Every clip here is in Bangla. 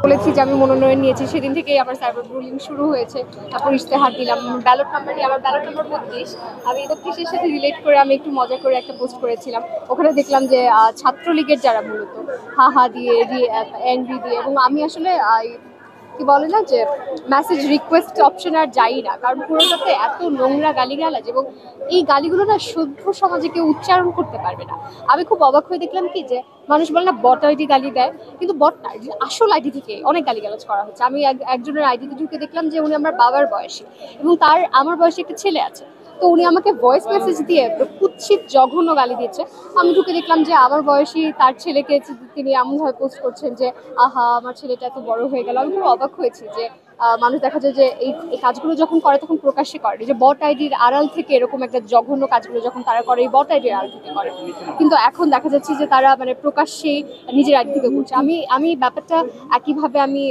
বলেছি যে আমি মনোনয়ন নিয়েছি সেদিন থেকেই আবার সাইবার বুলিং শুরু হয়েছে। তারপর ইশতেহার দিলাম, ব্যালট নাম্বার নিয়ে, আমার ব্যালট নাম্বার 32। আমি 32-এর সাথে রিলেট করে আমি একটু মজা করে একটা পোস্ট করেছিলাম। ওখানে দেখলাম যে ছাত্রলীগের যারা মূলত হা হা দিয়ে এনভি দিয়ে, এবং আমি আসলে কি বলে না যে মেসেজ রিকোয়েস্ট অপশন আর যাই না, কারণ পুরোটাতে এত নোংরা গালিগালাজ, এবং এই গালিগুলো না সভ্য সমাজে কেউ উচ্চারণ করতে পারবে না। আমি খুব অবাক হয়ে দেখলাম কি যে মানুষ বলে না বট আইডি গালি দেয়, কিন্তু বট না, আসল আইডি থেকে অনেক গালিগালাজ করা হচ্ছে। আমি একজনের আইডিতে ঢুকে দেখলাম যে উনি আমার বাবার বয়সী, এবং তার আমার বয়সী একটা ছেলে আছে। তো উনি আমাকে ভয়েস মেসেজ দিয়ে কুৎসিত জঘন্য গালি দিচ্ছে। আমি ঢুকে দেখলাম যে আমার বয়সী তার ছেলেকে তিনি এমনভাবে পোস্ট করছেন যে আহা আমার ছেলেটা এত বড় হয়ে গেল। আমি খুব অবাক হয়েছি যে মানুষ দেখা যায় যে এই কাজগুলো যখন করে তখন প্রকাশ্যে করে, যে বট আইডির আড়াল থেকে এরকম একটা জঘন্য কাজগুলো যখন তারা করে এই বট আইডির আড়াল থেকে করে, কিন্তু এখন দেখা যাচ্ছে যে তারা মানে প্রকাশ্যেই নিজের আইডি থেকে করছে। আমি ব্যাপারটা একইভাবে আমি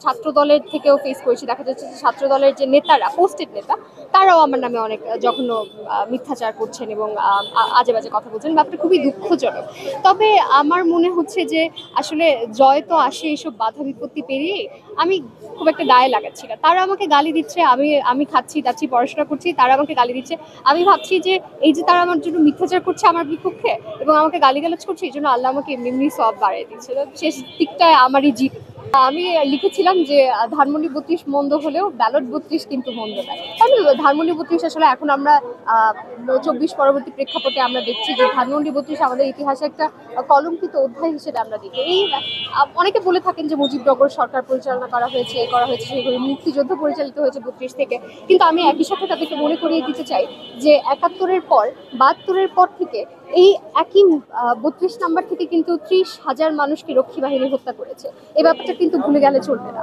ছাত্র দলের থেকেও ফেস করেছি। দেখা যাচ্ছে যে ছাত্র দলের যে নেতারা, পোস্টেড নেতা, তারাও আমার নামে অনেক জঘন্য মিথ্যাচার করছেন এবং আজে বাজে কথা বলছেন। ব্যাপারটা খুবই দুঃখজনক। তবে আমার মনে হচ্ছে যে আসলে জয় তো আসে এইসব বাধা বিপত্তি পেরিয়ে। আমি খুব একটা গায়ে লাগাচ্ছি না। তারা আমাকে গালি দিচ্ছে, আমি আমি খাচ্ছি যাচ্ছি পড়াশোনা করছি, তারা আমাকে গালি দিচ্ছে। আমি ভাবছি যে এই যে তারা আমার জন্য মিথ্যাচার করছে আমার বিপক্ষে এবং আমাকে গালিগালাজ করছে, এই জন্য আল্লাহ আমাকে এমনি এমনি সব বাড়িয়ে দিচ্ছে। শেষ দিকটায় আমারই জিত। আমি লিখেছিলাম যে ধানমন্ডি 32 মন্দ হলেও ব্যালট 32 কিন্তু মন্দ নয়। কারণ ধানমন্ডি 32 আসলে এখন আমরা 24 পরবর্তী প্রেক্ষাপটে আমরা দেখছি যে ধানমন্ডি 32 আমাদের ইতিহাসে একটা কলঙ্কিত অধ্যায় হিসেবে আমরা দেখি। এই অনেকে বলে থাকেন যে মুজিবনগর সরকার পরিচালনা করা হয়েছে, এই করা হয়েছে, সেগুলো মুক্তিযুদ্ধ পরিচালিত হয়েছে 32 থেকে। কিন্তু আমি একই সাথে তাদেরকে মনে করিয়ে দিতে চাই যে 71-এর পর, 72-এর পর থেকে এই একই 32 নাম্বার থেকে কিন্তু 30,000 মানুষকে রক্ষী বাহিনী হত্যা করেছে। এই ব্যাপারটা কিন্তু ভুলে গেলে চলবে না।